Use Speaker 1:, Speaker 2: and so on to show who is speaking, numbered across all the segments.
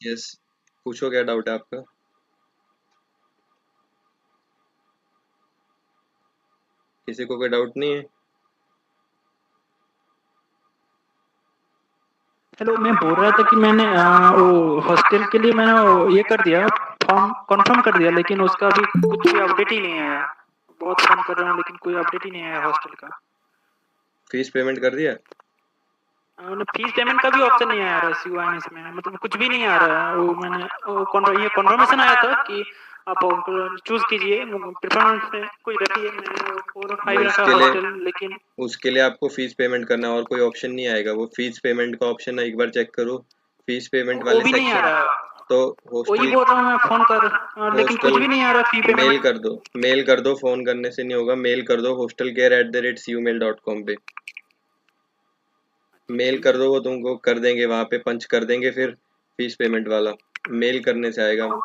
Speaker 1: Yes, पूछो क्या doubt है आपका। किसी को कोई डाउट नहीं है?
Speaker 2: हेलो, मैं बोल रहा था कि मैंने वो हॉस्टल के लिए मैंने ये कर दिया, फॉर्म कंफर्म कर दिया, लेकिन उसका अभी कुछ भी अपडेट ही नहीं आया। बहुत फोन कर रहा हूँ लेकिन कोई अपडेट ही नहीं आया हॉस्टल का।
Speaker 1: फीस पेमेंट कर दिया?
Speaker 2: फीस पेमेंट का भी ऑप्शन नहीं आ रहा सीओएनएस में, मतलब कुछ भी नहीं आ रहा है। वो मैंने ये कन्फर्मेशन आया था कि आप चूज कीजिए, प्रेफरेंस में कोई रखी है, मैंने 4 और 5
Speaker 1: वो
Speaker 2: रखा
Speaker 1: उसके लिए
Speaker 2: हॉस्टल, लेकिन
Speaker 1: उसके लिए आपको फीस पेमेंट करना है और कोई ऑप्शन नहीं आएगा। वो फीस पेमेंट का ऑप्शन है, एक बार चेक करो फीस पेमेंट
Speaker 2: वो
Speaker 1: वाले
Speaker 2: भी नहीं आ
Speaker 1: सेक्शन।
Speaker 2: रहा।
Speaker 1: तो
Speaker 2: वही
Speaker 1: हॉस्टल
Speaker 2: बोल रहा हूँ मैं फोन कर, लेकिन कुछ
Speaker 1: हॉस्टल
Speaker 2: भी नहीं आ रहा फी
Speaker 1: मेल
Speaker 2: पेमेंट।
Speaker 1: कर दो। मेल कर दो, फोन करने से नहीं होगा। मेल कर दो hostelcare@cumail.com पे। मेल
Speaker 2: ठीक
Speaker 1: कर
Speaker 2: है।
Speaker 1: दो, वो तुमको कर देंगे, वहां पे पंच कर देंगे फिर फीस पेमेंट वाला। मेल करने से आएगा।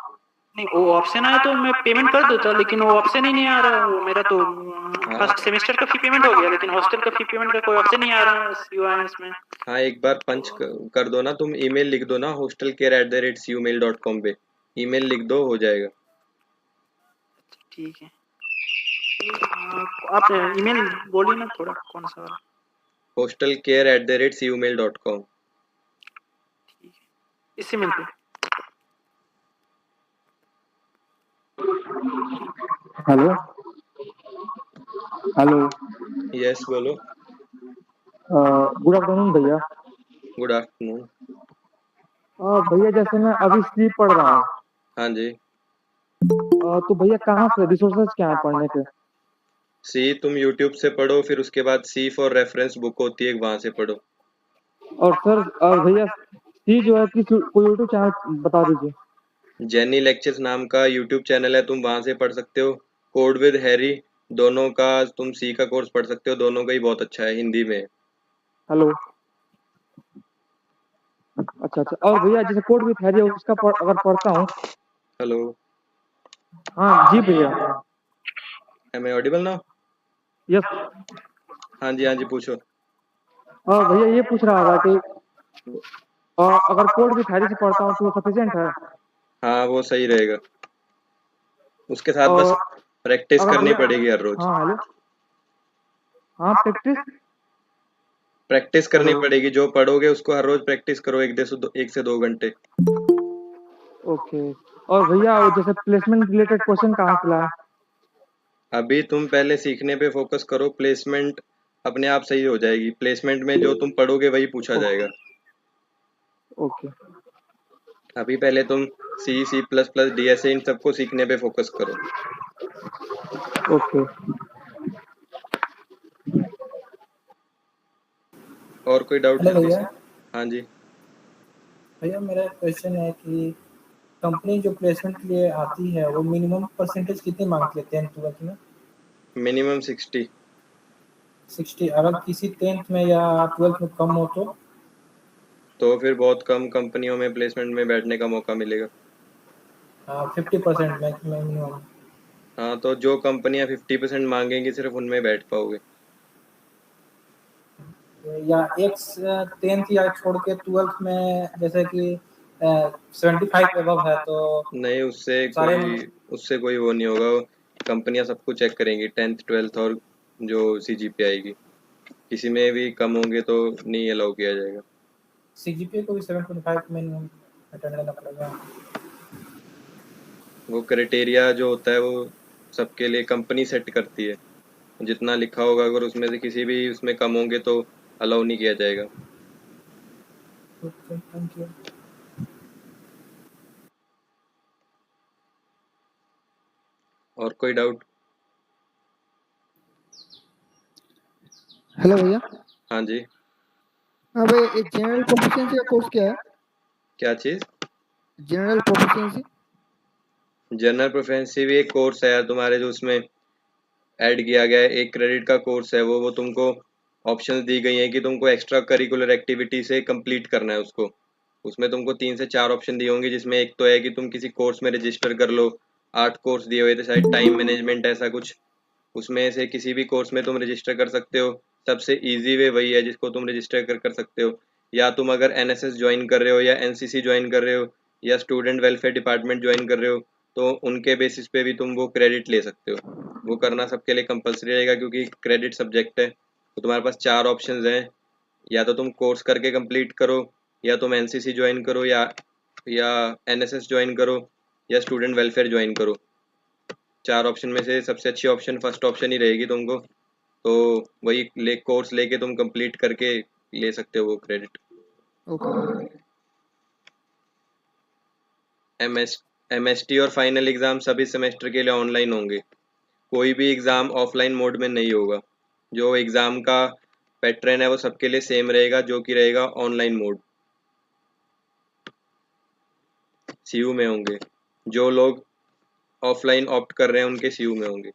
Speaker 2: नहीं, वो ऑप्शन आया तो मैं पेमेंट कर देता, लेकिन वो ऑप्शन ही नहीं आ रहा। वो मेरा तो
Speaker 1: हाँ,
Speaker 2: फर्स्ट सेमेस्टर का फी पेमेंट हो गया, लेकिन हॉस्टल का फी पेमेंट का कोई ऑप्शन नहीं आ रहा सीओएनएस में।
Speaker 1: हाँ, एक बार पंच कर दो ना। तुम ईमेल लिख दो ना hostelcare@cumail.com पे। ईमेल लिख दो, हो जाएगा।
Speaker 2: ठीक है। आप ईमेल बोलिए ना थोड़ा, कौन सा वाला।
Speaker 1: hostelcare@cumail.com।
Speaker 2: ठीक है, इसी मेल पे।
Speaker 3: Hello hello.
Speaker 1: यस, बोलो।
Speaker 3: गुड आफ्टरनून भैया।
Speaker 1: Good afternoon.
Speaker 3: भैया जैसे मैं अभी सी पढ़ रहा हूँ,
Speaker 1: हाँ जी।
Speaker 3: तो भैया कहाँ से रिसोर्सेज क्या है पढ़ने के?
Speaker 1: सी तुम यूट्यूब से पढ़ो, फिर उसके बाद सी फॉर रेफरेंस बुक होती है, वहां से पढ़ो।
Speaker 3: और सर, और भैया सी जो है कि कोई यूट्यूब चैनल बता दीजिए।
Speaker 1: जेनी लेक्चर्स नाम का यूट्यूब चैनल है, तुम वहां से पढ़ सकते हो। कोड विद हैरी, दोनों का तुम सी का कोर्स पढ़ सकते हो। दोनों का ही बहुत अच्छा है, हिंदी में।
Speaker 3: हेलो। अच्छा अच्छा। और भैया जैसे कोड विथ है उसका अगर पढ़ता हूँ।
Speaker 1: हेलो।
Speaker 3: हाँ जी भैया।
Speaker 1: Am I audible now?
Speaker 3: Yes.
Speaker 1: हाँ जी, हाँ जी, पूछो।
Speaker 3: भैया ये पूछ रहा था कि अगर कोड विथ हैरी से पढ़ता हूँ तो सफिशिएंट है?
Speaker 1: हाँ, वो सही रहेगा। उसके साथ बस
Speaker 3: और
Speaker 1: प्रैक्टिस
Speaker 3: अगर
Speaker 1: करनी
Speaker 3: भैया,
Speaker 1: पड़ेगी हर रोज।
Speaker 3: हाँ हेलो, हाँ प्रैक्टिस।
Speaker 1: प्रैक्टिस करनी
Speaker 3: हेलो।
Speaker 1: पड़ेगी, जो पढ़ोगे उसको हर रोज प्रैक्टिस करो, 1 से 2 घंटे।
Speaker 3: ओके। और भैया वो जैसे प्लेसमेंट रिलेटेड क्वेश्चन कहाँ से लाए?
Speaker 1: अभी तुम पहले सीखने पे फोकस करो। प्लेसमेंट अपने आप सही हो जाएगी। प्लेसमेंट में जो तुम पढ़ोगे वही पूछा
Speaker 3: ओके
Speaker 1: जाएगा।
Speaker 3: ओके
Speaker 1: अभी पहले तुम C++, DSA इन सबको सीखने पे फोकस करो।
Speaker 3: ओके।
Speaker 1: और कोई डाउट
Speaker 4: हेलो
Speaker 1: है
Speaker 4: भैया।
Speaker 1: किसी? हाँ जी।
Speaker 4: भैया मेरा क्वेश्चन है कि कंपनी जो प्लेसमेंट के लिए आती है वो मिनिमम परसेंटेज कितनी मांगती है 10th-12th में?
Speaker 1: मिनिमम 60।
Speaker 4: 60। अगर किसी 10th में या 12th में कम हो तो?
Speaker 1: तो फिर बहुत कम कंपनियों में प्लेसमेंट में बैठने का मौका मिलेगा।
Speaker 4: 50% मिनिमम?
Speaker 1: हाँ, तो जो कंपनियां 50% मांगेंगी सिर्फ उनमें बैठ पाओगे।
Speaker 4: या एक 10th या छोड़ के 12th में जैसे कि 75 एबव है तो
Speaker 1: नहीं,
Speaker 4: सारे?
Speaker 1: उससे कोई वो नहीं होगा। कंपनियां सब कुछ चेक करेंगी, 10th 12th और जो CGPA आएगी। किसी में भी कम होंगे तो नहीं अलाउ किया जाएगा।
Speaker 4: सीजीपीए को भी 7.5 मिनिमम अटेंड करना पड़ेगा?
Speaker 1: वो क्राइटेरिया जो होता है वो सबके लिए कंपनी सेट करती है। जितना लिखा होगा, अगर उसमें से किसी भी उसमें कम होंगे तो अलाउ नहीं किया जाएगा।
Speaker 4: Okay, thank you.
Speaker 1: और कोई डाउट?
Speaker 5: हेलो भैया।
Speaker 1: हाँ जी।
Speaker 5: हाँ भैया, ये जनरल प्रोफिशिएंसी का कोर्स क्या है?
Speaker 1: क्या चीज़?
Speaker 5: General proficiency.
Speaker 1: जनरल प्रोफेंसी भी एक कोर्स है तुम्हारे, जो उसमें ऐड किया गया है। 1 क्रेडिट का कोर्स है वो तुमको ऑप्शंस दी गई हैं कि तुमको एक्स्ट्रा करिकुलर एक्टिविटी से कंप्लीट करना है उसको। उसमें तुमको 3 से 4 ऑप्शन दिए होंगे, जिसमें एक तो है कि तुम किसी कोर्स में रजिस्टर कर लो। 8 कोर्स दिए हुए थे शायद, टाइम मैनेजमेंट ऐसा कुछ। उसमें से किसी भी कोर्स में तुम रजिस्टर कर सकते हो। सबसे इजी वे वही है जिसको तुम रजिस्टर कर कर सकते हो। या तुम अगर NSS ज्वाइन कर रहे हो या NCC ज्वाइन कर रहे हो, या स्टूडेंट वेलफेयर डिपार्टमेंट ज्वाइन कर रहे हो तो उनके बेसिस पे भी तुम वो क्रेडिट ले सकते हो। वो करना सबके लिए कंपलसरी रहेगा क्योंकि क्रेडिट सब्जेक्ट है। तो तुम्हारे पास 4 ऑप्शंस हैं, या तो तुम कोर्स करके कंप्लीट करो, या तुम एनसीसी ज्वाइन करो, या एनएसएस ज्वाइन करो, या स्टूडेंट वेलफेयर ज्वाइन करो। 4 ऑप्शन में से सबसे अच्छी ऑप्शन फर्स्ट ऑप्शन ही रहेगी तुमको, तो वही कोर्स लेके तुम कंप्लीट करके ले सकते हो वो क्रेडिट।
Speaker 5: ओके भैया।
Speaker 1: एमएसटी और फाइनल एग्जाम सभी सेमेस्टर के लिए ऑनलाइन होंगे। कोई भी एग्जाम ऑफलाइन मोड में नहीं होगा। जो एग्जाम का पैटर्न है वो सबके लिए सेम रहेगा, जो कि रहेगा ऑनलाइन मोड। सीयू में होंगे। जो लोग ऑफलाइन ऑप्ट कर रहे हैं उनके सीयू में होंगे।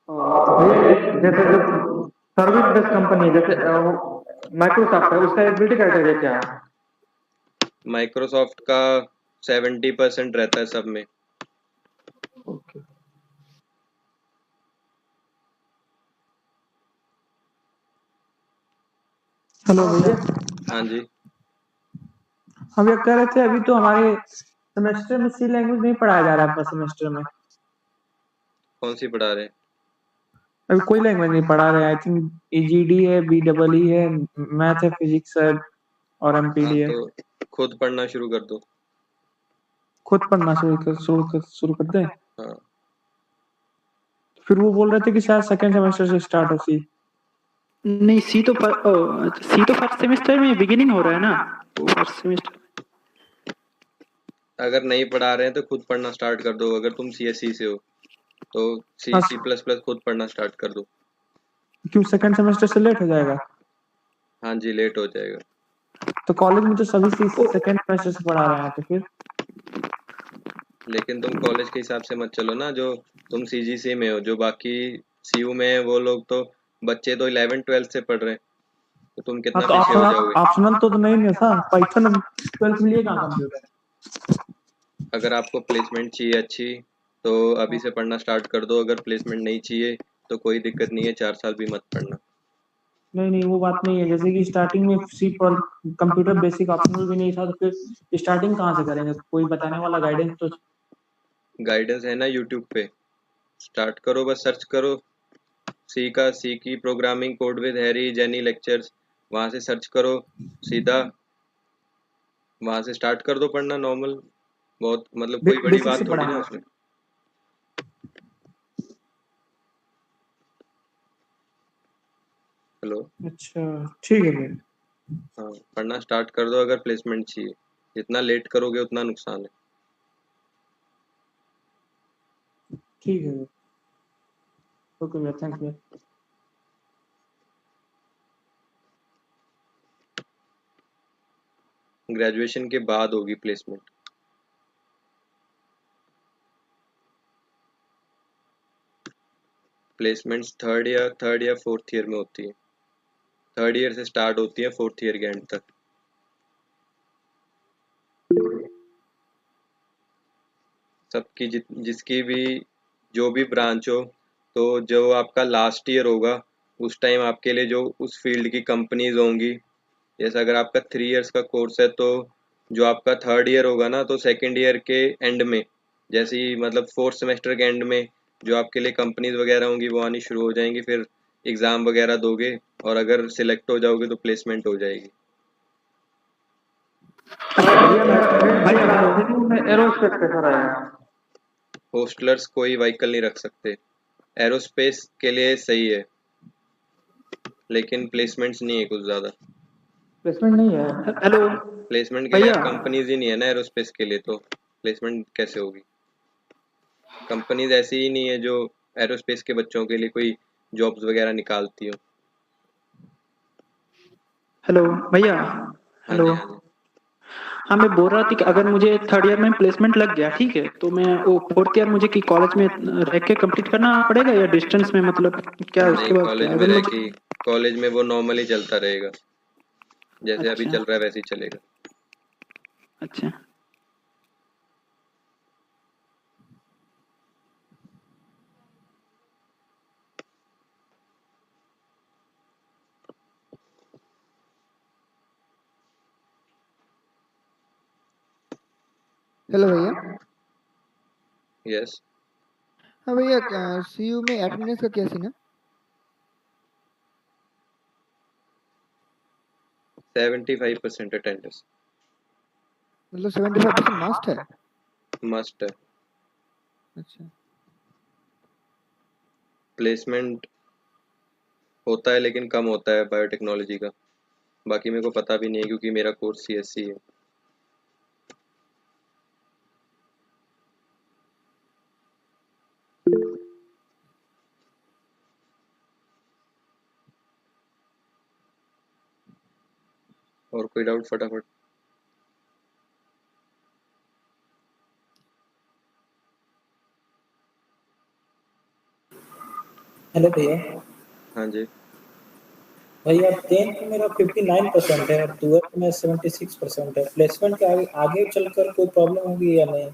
Speaker 3: भैया जैसे जो सर्विस बेस्ड कंपनी है, जैसे माइक्रोसॉफ्ट है, उसका एलिजिबिलिटी क्राइटेरिया क्या है?
Speaker 1: माइक्रोसॉफ्ट का 70% रहता है सब में।
Speaker 3: ओके। हेलो भैया।
Speaker 1: हाँ जी।
Speaker 3: हम ये कह रहे थे अभी तो हमारे सेमेस्टर में सी लैंग्वेज नहीं पढ़ाया जा रहा है, फर्स्ट सेमेस्टर में
Speaker 1: कौन सी पढ़ा रहे हैं?
Speaker 3: अभी कोई लैंग्वेज नहीं पढ़ा रहे। आई थिंक ईजीडी है, BEE है, मैथ है, फिजिक्स है और
Speaker 1: हाँ
Speaker 3: MPD है।
Speaker 1: तो खुद पढ़ना शुरू कर दो।
Speaker 3: खुद पढ़ना शुरू कर दें?
Speaker 1: हाँ
Speaker 3: फिर वो बोल रहे थे कि शायद सेकंड सेमेस्टर से स्टार्ट हो सी।
Speaker 2: नहीं, सी तो फर्स्ट सेमेस्टर में बिगिनिंग हो रहा है ना, फर्स्ट सेमेस्टर।
Speaker 1: अगर नहीं पढ़ा रहे हैं तो खुद पढ़ना स्टार्ट कर दो। अगर तुम CSE से हो तो
Speaker 3: हाँ,
Speaker 1: C++ खुद पढ़ना स्टार्ट कर दो।
Speaker 3: क्यों सेकंड सेमेस्टर से लेट हो जाएगा?
Speaker 1: हाँ जी, लेट हो जाएगा।
Speaker 3: तो कॉलेज में तो सभी सी सेकंड सेमेस्टर से पढ़ा रहे हैं, तो फिर
Speaker 1: लेकिन तुम कॉलेज के हिसाब से मत चलो ना। जो तुम CGC में हो, जो बाकी CU में है, वो लोग तो बच्चे तो 11th-12th से पढ़ रहे हैं, तो तुम
Speaker 3: हाँ
Speaker 1: कितना
Speaker 3: तो
Speaker 1: पीछे हो
Speaker 3: ऑप्शनल
Speaker 1: जाओगे।
Speaker 3: ऑप्शनल तो नहीं नहीं था पाइथन 12th में लिए कहाँ कंप्यूटर?
Speaker 1: अगर आपको प्लेसमेंट चाहिए अच्छी तो अभी से पढ़ना स्टार्ट कर दो। अगर प्लेसमेंट नहीं चाहिए तो कोई दिक्कत नहीं है, 4 साल भी मत पढ़ना।
Speaker 3: नहीं नहीं, वो बात नहीं है। जैसे कि स्टार्टिंग में सी पर कंप्यूटर बेसिक ऑप्शनल भी नहीं था, तो फिर स्टार्टिंग कहाँ से करेंगे? कोई बताने वाला गाइडेंस तो।
Speaker 1: गाइडेंस है ना यूट्यूब पे, स्टार्ट करो, बस सर्च करो सी की programming code with Harry jenny lectures, वहाँ से सर्च करो सीधा, वहाँ से स्टार्ट कर दो पढ़ना नॉर्मल। बहुत मतलब कोई बड़ी
Speaker 3: बेसिक से
Speaker 1: बात थोड़ी ना
Speaker 3: पढ़ाएंगे।
Speaker 1: उसमें। हेलो।
Speaker 3: अच्छा, ठीक है फिर।
Speaker 1: हाँ, पढ़ना स्टार्ट कर दो अगर प्लेसमेंट चाहिए। जितना लेट करोगे उतना नुकसान है।
Speaker 3: ठीक है, ओके भैया, थैंक यू।
Speaker 1: ग्रेजुएशन के बाद होगी प्लेसमेंट। प्लेसमेंट्स थर्ड या फोर्थ ईयर में होती है। थर्ड ईयर से स्टार्ट होती है, फोर्थ ईयर के एंड तक। सबकी जिसकी भी जो भी ब्रांच हो, तो जो आपका लास्ट ईयर होगा उस टाइम आपके लिए जो उस फील्ड की कंपनीज होंगी, जैसे अगर आपका 3 इयर्स का कोर्स है तो जो आपका थर्ड ईयर होगा ना, तो सेकेंड ईयर के एंड में, जैसे ही मतलब फोर्थ सेमेस्टर के एंड में जो आपके लिए कंपनीज वगैरह होंगी वो आनी शुरू हो जाएंगी। फिर एग्ज़ाम वगैरह दोगे और अगर सिलेक्ट हो जाओगे तो प्लेसमेंट हो जाएगी।
Speaker 3: भैया
Speaker 2: भैया हेलो।
Speaker 3: मैं एरोस्पेस कैसा रहेगा?
Speaker 1: होस्टलर्स कोई व्हीकल नहीं रख सकते। एरोस्पेस के लिए सही है, लेकिन प्लेसमेंट्स नहीं है कुछ ज़्यादा।
Speaker 3: प्लेसमेंट नहीं है?
Speaker 2: हेलो
Speaker 1: प्लेसमेंट के लिए
Speaker 2: भैया।
Speaker 1: यार कंपनीज ही नहीं है ना एरोस्पेस के लिए, तो प्लेसमेंट कैसे होगी? कंपनीज ऐसी ही नहीं है जो एरोस्पेस के बच्चों के लिए कोई जॉब्स वगैरह निकालती हो।
Speaker 2: हेलो भैया।
Speaker 1: हाँ
Speaker 2: हेलो।
Speaker 1: जी, हाँ जी।
Speaker 2: हाँ, मैं बोल रहा था कि अगर मुझे थर्ड ईयर में प्लेसमेंट लग गया, ठीक है, तो मैं वो फोर्थ ईयर मुझे कि कॉलेज में रह के कंप्लीट करना पड़ेगा या डिस्टेंस में, मतलब क्या
Speaker 1: नहीं,
Speaker 2: उसके बाद क्या
Speaker 1: कॉलेज में
Speaker 2: अगर
Speaker 1: रह
Speaker 2: मुझे।
Speaker 1: के, कॉलेज में वो नॉर्मली चलता रहेगा, जैसे अभी
Speaker 2: अच्छा
Speaker 1: चल रहा है वैसे ही चलेगा।
Speaker 2: अच्छा।
Speaker 5: हेलो भैया।
Speaker 1: यस।
Speaker 5: हाँ भैया, सीयू में अटेंडेंस का क्या सीन है?
Speaker 1: 75% अटेंडेंस
Speaker 5: मतलब 75% मस्ट है?
Speaker 1: मस्ट है।
Speaker 5: अच्छा।
Speaker 1: प्लेसमेंट होता है लेकिन कम होता है बायोटेक्नोलॉजी का। बाकी मेरे को पता भी नहीं है क्योंकि मेरा कोर्स सीएससी है। और कोई डाउट फटाफट?
Speaker 4: हेलो भैया।
Speaker 1: हाँ जी।
Speaker 4: भैया 10th मेरा 59% है और 12th में 76% है। प्लेसमेंट के आगे आगे चलकर कोई प्रॉब्लम होगी या नहीं?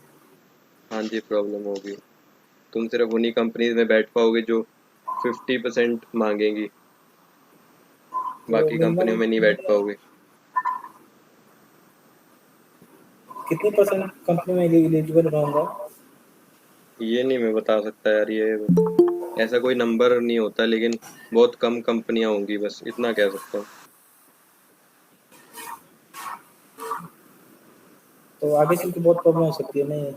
Speaker 1: हाँ जी, प्रॉब्लम होगी। तुम सिर्फ उन्हीं कंपनीज में बैठ पाओगे जो 50% मांगेंगी,
Speaker 4: तो
Speaker 1: बाकी कंपनियों
Speaker 4: मिनिमम
Speaker 1: में नहीं बैठ पाओगे।
Speaker 4: कितने परसेंट कंपनी में एलिजिबल रहूंगा?
Speaker 1: ये नहीं मैं बता सकता यार, ये ऐसा कोई नंबर नहीं होता, लेकिन बहुत कम कंपनियां होंगी, बस इतना कह सकता हूँ।
Speaker 4: तो आगे चल के बहुत प्रॉब्लम हो सकती है नहीं?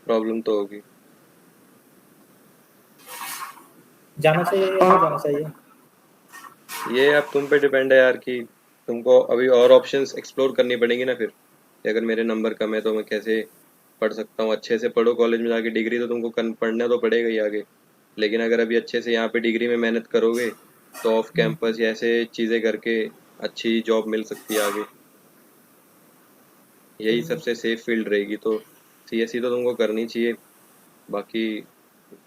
Speaker 1: प्रॉब्लम तो होगी।
Speaker 4: जाना चाहिए या नहीं जाना चाहिए?
Speaker 1: ये अब तुम पे डिपेंड है यार कि तुमको अभी और ऑप्शंस एक्सप्लोर करनी पड़ेंगी ना। फिर कि अगर मेरे नंबर कम है तो मैं कैसे पढ़ सकता हूँ। अच्छे से पढ़ो कॉलेज में जाके, डिग्री तो तुमको पढ़ना तो पड़ेगा ही आगे। लेकिन अगर अभी अच्छे से यहाँ पे डिग्री में मेहनत करोगे तो ऑफ कैंपस या ऐसे चीज़ें करके अच्छी जॉब मिल सकती है आगे। यही सबसे सेफ फील्ड रहेगी। तो सीएससी तो तुमको करनी चाहिए। बाकी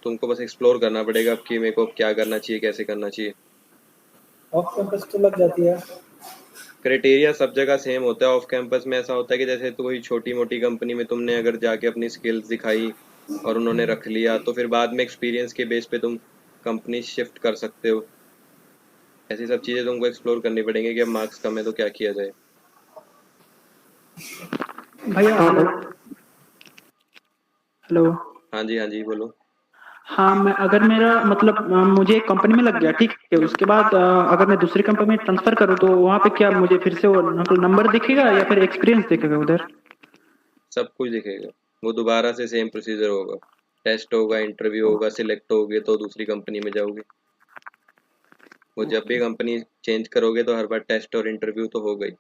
Speaker 1: तुमको बस एक्सप्लोर करना पड़ेगा अब कि मेरे को अब क्या करना चाहिए, कैसे करना चाहिए।
Speaker 4: ऑफ कैंपस तो लग जाती है।
Speaker 1: क्राइटेरिया सब जगह सेम होता है। ऑफ कैंपस में ऐसा होता है कि जैसे तो कोई छोटी मोटी कंपनी में तुमने अगर जाके अपनी स्किल्स दिखाई और उन्होंने रख लिया तो फिर बाद में एक्सपीरियंस के बेस पे तुम कंपनी शिफ्ट कर सकते हो। ऐसी सब चीज़ें तुमको एक्सप्लोर करनी पड़ेंगी कि अब मार्क्स कम है तो क्या किया जाए।
Speaker 2: भैया हेलो हेलो।
Speaker 1: हाँ जी, हाँ जी, बोलो।
Speaker 2: हाँ, मैं अगर मेरा मतलब मुझे एक कंपनी में लग गया, ठीक है, उसके बाद अगर मैं दूसरी कंपनी में ट्रांसफर करूँ तो वहाँ पे क्या मुझे फिर से वो नंबर दिखेगा या फिर एक्सपीरियंस दिखेगा उधर?
Speaker 1: सब कुछ दिखेगा। वो दोबारा से सेम प्रोसीजर होगा। टेस्ट होगा, इंटरव्यू होगा, सिलेक्ट होगे तो दूसरी कंपनी में जाओगे। वो जब भी कंपनी चेंज करोगे तो हर बार टेस्ट और इंटरव्यू तो होगा ही।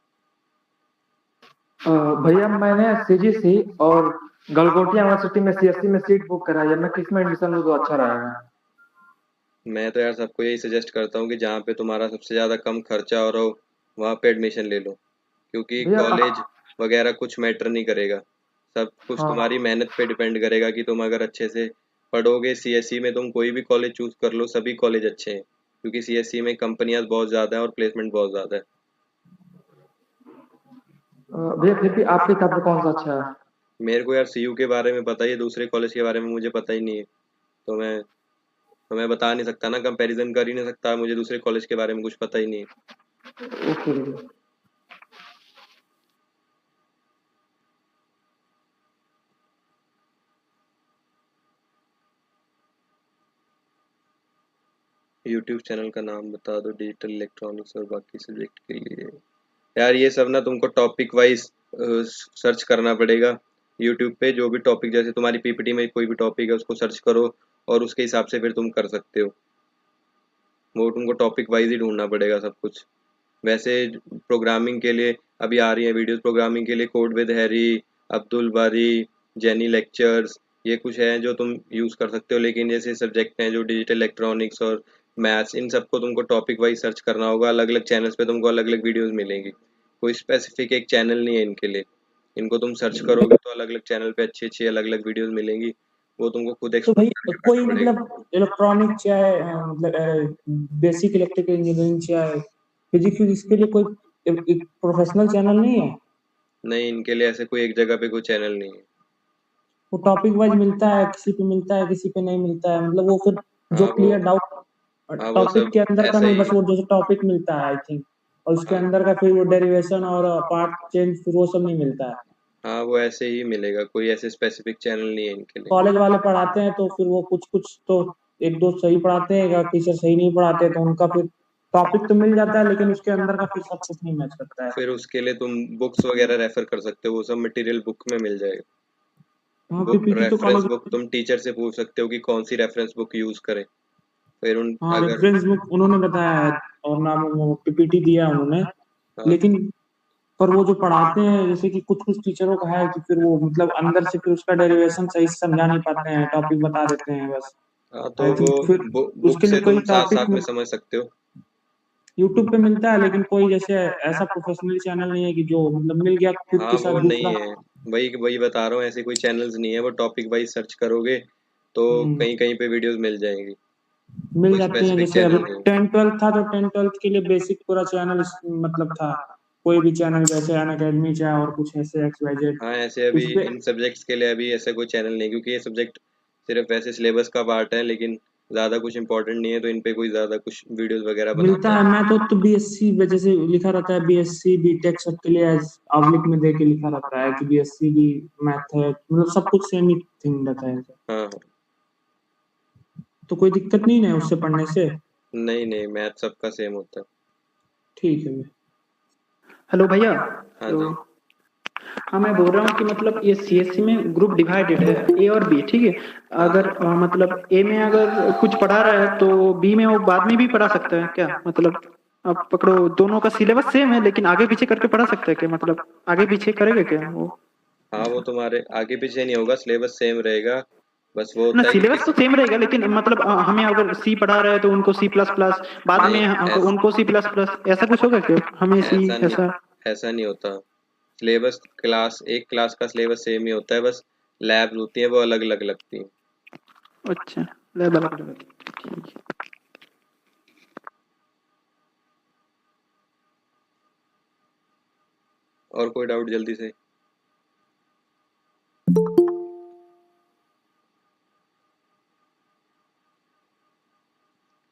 Speaker 6: भैया मैंने सीजीसी और गलगोटिया यूनिवर्सिटी में सीएससी में सीट बुक कराई है, मैं किस में एडमिशन लूँ तो अच्छा रहेगा?
Speaker 1: मैं तो यार सबको यही सजेस्ट करता हूँ कि जहाँ पे तुम्हारा सबसे ज़्यादा कम खर्चा हो रहा हो वहाँ पे एडमिशन ले लो, क्योंकि
Speaker 6: भैया
Speaker 1: कॉलेज वगैरह कुछ मैटर नहीं करेगा। सब कुछ
Speaker 6: हाँ
Speaker 1: तुम्हारी मेहनत पे डिपेंड करेगा कि तुम अगर अच्छे से पढ़ोगे। सीएससी में तुम कोई भी कॉलेज चूज कर लो, सभी कॉलेज अच्छे हैं, क्योंकि सीएससी में कंपनियां बहुत ज़्यादा है और प्लेसमेंट बहुत ज़्यादा है।
Speaker 6: भैया फिर भी आपके हिसाब से कौन सा अच्छा है?
Speaker 1: मेरे को यार सीयू के बारे में पता ही है, दूसरे कॉलेज के बारे में मुझे पता ही नहीं है। तो मैं बता नहीं सकता ना, कंपैरिजन कर ही नहीं सकता। मुझे दूसरे कॉलेज के बारे में कुछ पता ही नहीं है।
Speaker 6: ओके भैया।
Speaker 1: यूट्यूब चैनल का नाम बता दो, डिजिटल इलेक्ट्रॉनिक्स और बाकी सब्जेक्ट के लिए। यार ये सब ना तुमको टॉपिक वाइज सर्च करना पड़ेगा यूट्यूब पे। जो भी टॉपिक, जैसे तुम्हारी पीपीटी में कोई भी टॉपिक है उसको सर्च करो और उसके हिसाब से फिर तुम कर सकते हो। वो तुमको टॉपिक वाइज ही ढूंढना पड़ेगा सब कुछ। वैसे प्रोग्रामिंग के लिए अभी आ रही है वीडियोस, प्रोग्रामिंग के लिए कोड विद हैरी, अब्दुल बारी, जेनी लेक्चर्स, ये कुछ है जो तुम यूज़ कर सकते हो। लेकिन जैसे सब्जेक्ट हैं जो डिजिटल इलेक्ट्रॉनिक्स और मैथ्स, इन सबको तुमको टॉपिक वाइज सर्च करना होगा। अलग अलग चैनल्स पे तुमको अलग अलग वीडियोस मिलेंगी। कोई स्पेसिफिक एक चैनल नहीं है इनके लिए। इनको तुम सर्च करोगे तो अलग अलग चैनल पे अच्छी अच्छी अलग अलग वीडियोस मिलेंगी। वो तुमको खुद
Speaker 3: तो भाई
Speaker 1: एक्सप्लोर करना
Speaker 3: कोई
Speaker 1: पड़ेगा।
Speaker 3: मतलब इलेक्ट्रॉनिक चाहे मतलब बेसिक इलेक्ट्रिकल इंजीनियरिंग चाहे फिजिक्स, इसके लिए कोई प्रोफेशनल चैनल नहीं है?
Speaker 1: नहीं, इनके लिए ऐसे कोई एक जगह पे कोई चैनल नहीं है।
Speaker 3: वो टॉपिक वाइज मिलता है, किसी पे मिलता है किसी पे नहीं मिलता है, मतलब वो फिर जो
Speaker 1: हाँ वो
Speaker 3: क्लियर डाउट
Speaker 1: हाँ वो
Speaker 3: टॉपिक
Speaker 1: सब
Speaker 3: के अंदर का
Speaker 1: ऐसा
Speaker 3: नहीं,
Speaker 1: ही
Speaker 3: बस
Speaker 1: है।
Speaker 3: वो जो टॉपिक मिलता है आई थिंक, और उसके
Speaker 1: हाँ
Speaker 3: अंदर का फिर वो डेरिवेशन और पार्ट चेंज फिर वो सब नहीं मिलता है।
Speaker 1: हाँ वो ऐसे ही मिलेगा, कोई ऐसे स्पेसिफिक चैनल नहीं है इनके लिए।
Speaker 3: कॉलेज वाले पढ़ाते हैं तो फिर वो कुछ तो एक दो सही पढ़ाते हैं, या टीचर सही नहीं पढ़ाते तो उनका फिर टॉपिक तो मिल जाता है लेकिन उसके अंदर का फिर सब कुछ नहीं मैच करता है।
Speaker 1: फिर उसके लिए तुम बुक्स वगैरह रेफर कर सकते हो, वो सब मटेरियल बुक में मिल जाएगा।
Speaker 3: हाँ
Speaker 1: बुक
Speaker 3: पीपीटी तो
Speaker 1: रेफरेंस
Speaker 3: कॉलेज,
Speaker 1: बुक तुम टीचर से पूछ सकते हो कि कौन सी रेफरेंस बुक यूज करें, फिर उन
Speaker 3: हाँ
Speaker 1: अगर
Speaker 3: रेफरेंस बुक उन्होंने बताया है और नाम वो पीपीटी दिया उन्होंने,
Speaker 1: हाँ
Speaker 3: लेकिन पर वो जो पढ़ाते हैं जैसे कि कुछ टीचरों का है कि फिर वो मतलब अंदर से फिर उसका डेरिवेशन सही से समझा नहीं पाते हैं, टॉपिक बता देते हैं बस।
Speaker 1: हाँ तो
Speaker 3: आई
Speaker 1: वो
Speaker 3: थिंक फिर
Speaker 1: बुक
Speaker 3: उसके
Speaker 1: से
Speaker 3: लिए कोई
Speaker 1: तुम साथ
Speaker 3: टॉपिक
Speaker 1: साथ में समझ सकते हो।
Speaker 3: यूट्यूब पे मिलता है, लेकिन कोई जैसे ऐसा प्रोफेशनल चैनल नहीं है कि जो मतलब मिल गया फिर
Speaker 1: हाँ
Speaker 3: के
Speaker 1: वो
Speaker 3: साथ
Speaker 1: नहीं
Speaker 3: दूसरा।
Speaker 1: है, वही वही बता रहा हूँ, ऐसे कोई चैनल्स नहीं है, वो टॉपिक वाइज सर्च करोगे तो
Speaker 3: हम्म,
Speaker 1: कहीं कहीं पे वीडियोस मिल जाएंगी,
Speaker 3: मिल
Speaker 1: कोई
Speaker 3: जाती हैं।
Speaker 1: स्पेसिफिक
Speaker 3: जैसे अभी
Speaker 1: चैनल नहीं है।
Speaker 3: 10-12 था तो 10-12 के लिए बेसिक पूरा चैनल मतलब था, कोई भी चैनल जैसे अन अकेडमी चाहे और कुछ ऐसे XYZ
Speaker 1: हाँ ऐसे अभी
Speaker 3: इस पे
Speaker 1: इन सब्जेक्ट्स के लिए अभी ऐसा कोई चैनल नहीं, क्योंकि ये सब्जेक्ट सिर्फ ऐसे सिलेबस का पार्ट है, लेकिन ज़्यादा कुछ इंपॉर्टेंट नहीं है, तो इन पे कोई ज़्यादा कुछ वीडियोस वगैरह
Speaker 3: मिलता
Speaker 1: बनाता
Speaker 3: है।
Speaker 1: नहीं।
Speaker 3: मैं तो बीएससी जैसे लिखा रहता है बीएससी बीटेक सबके लिए आउटलुक में दे के लिखा रहता है कि बीएससी की मैथ है, मतलब सब कुछ सेम ही थिंग रहता है।
Speaker 1: हाँ हाँ,
Speaker 3: तो कोई दिक्कत नहीं है उससे पढ़ने से।
Speaker 1: नहीं नहीं मैथ सबका सेम होता है।
Speaker 3: ठीक है।
Speaker 2: हेलो भैया।
Speaker 1: हाँ
Speaker 2: तो
Speaker 1: जी।
Speaker 2: हाँ मैं बोल रहा हूँ कि मतलब ये सीएससी में ग्रुप डिवाइडेड है, ए और बी, ठीक है। अगर मतलब ए में अगर कुछ पढ़ा रहा है तो बी में वो बाद में भी पढ़ा सकता है क्या? मतलब अब पकड़ो दोनों का सिलेबस सेम है लेकिन आगे पीछे करके पढ़ा सकता है क्या? मतलब आगे पीछे करेगा क्या वो?
Speaker 1: हाँ वो तुम्हारे आगे पीछे नहीं होगा, सिलेबस सेम रहेगा, बस वो
Speaker 2: ना
Speaker 1: होता है कि
Speaker 2: सिलेबस तो सेम रहेगा लेकिन मतलब हमें अगर सी पढ़ा रहा है तो उनको सी प्लस प्लस, बाद
Speaker 1: नहीं
Speaker 2: में उनको सी प्लस प्लस, ऐसा कुछ होगा क्या? हमें सी
Speaker 1: ऐसा नहीं,
Speaker 2: ऐसा?
Speaker 1: ऐसा नहीं होता। सिलेबस क्लास एक क्लास का सिलेबस सेम ही होता है, बस लैब्स होती हैं वो अलग अलग लगती हैं।
Speaker 2: अच्छा, लेवल अलग, ठीक है।
Speaker 1: और कोई डाउट जल्दी से?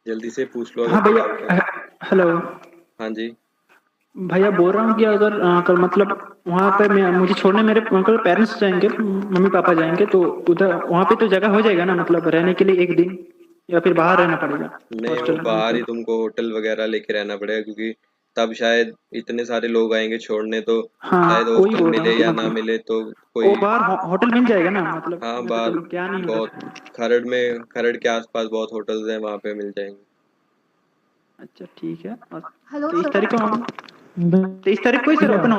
Speaker 1: जल्दी से पूछ लो अगर
Speaker 2: हाँ
Speaker 1: कोई
Speaker 2: भैया,
Speaker 1: डाउट है।
Speaker 2: हेलो
Speaker 1: हाँ जी।
Speaker 2: भैया, बोल रहा हूँ कि अगर मतलब वहाँ पे मैं मुझे छोड़ने मेरे मतलब पेरेंट्स जाएंगे, मम्मी पापा जाएंगे, तो उधर वहाँ पे तो जगह हो जाएगा ना मतलब रहने के लिए एक दिन, या फिर बाहर रहना पड़ेगा
Speaker 1: नहीं वो
Speaker 2: हॉस्टल में
Speaker 1: बाहर ही
Speaker 2: मतलब?
Speaker 1: तुमको होटल वगैरह लेके रहना पड़ेगा, क्योंकि तब शायद इतने सारे लोग आएंगे छोड़ने, तो शायद
Speaker 2: हाँ वही
Speaker 1: हॉस्टल
Speaker 2: बोल रहा
Speaker 1: मिले
Speaker 2: हूँ कि
Speaker 1: या ना
Speaker 2: मतलब
Speaker 1: मिले तो
Speaker 2: वो
Speaker 1: कोई।
Speaker 2: बाहर होटल मिल जाएगा ना? मतलब
Speaker 1: हाँ
Speaker 2: मैं तो
Speaker 1: बाहर
Speaker 2: कभी गया नहीं
Speaker 1: बहुत,
Speaker 2: उधर।
Speaker 1: खरड़ के आसपास बहुत होटल्स हैं, वहाँ पे मिल जाएंगे।
Speaker 2: अच्छा ठीक है।
Speaker 5: Hello
Speaker 2: 23
Speaker 5: sir.
Speaker 2: तारीख को 23 तारीख को ही सर ओपन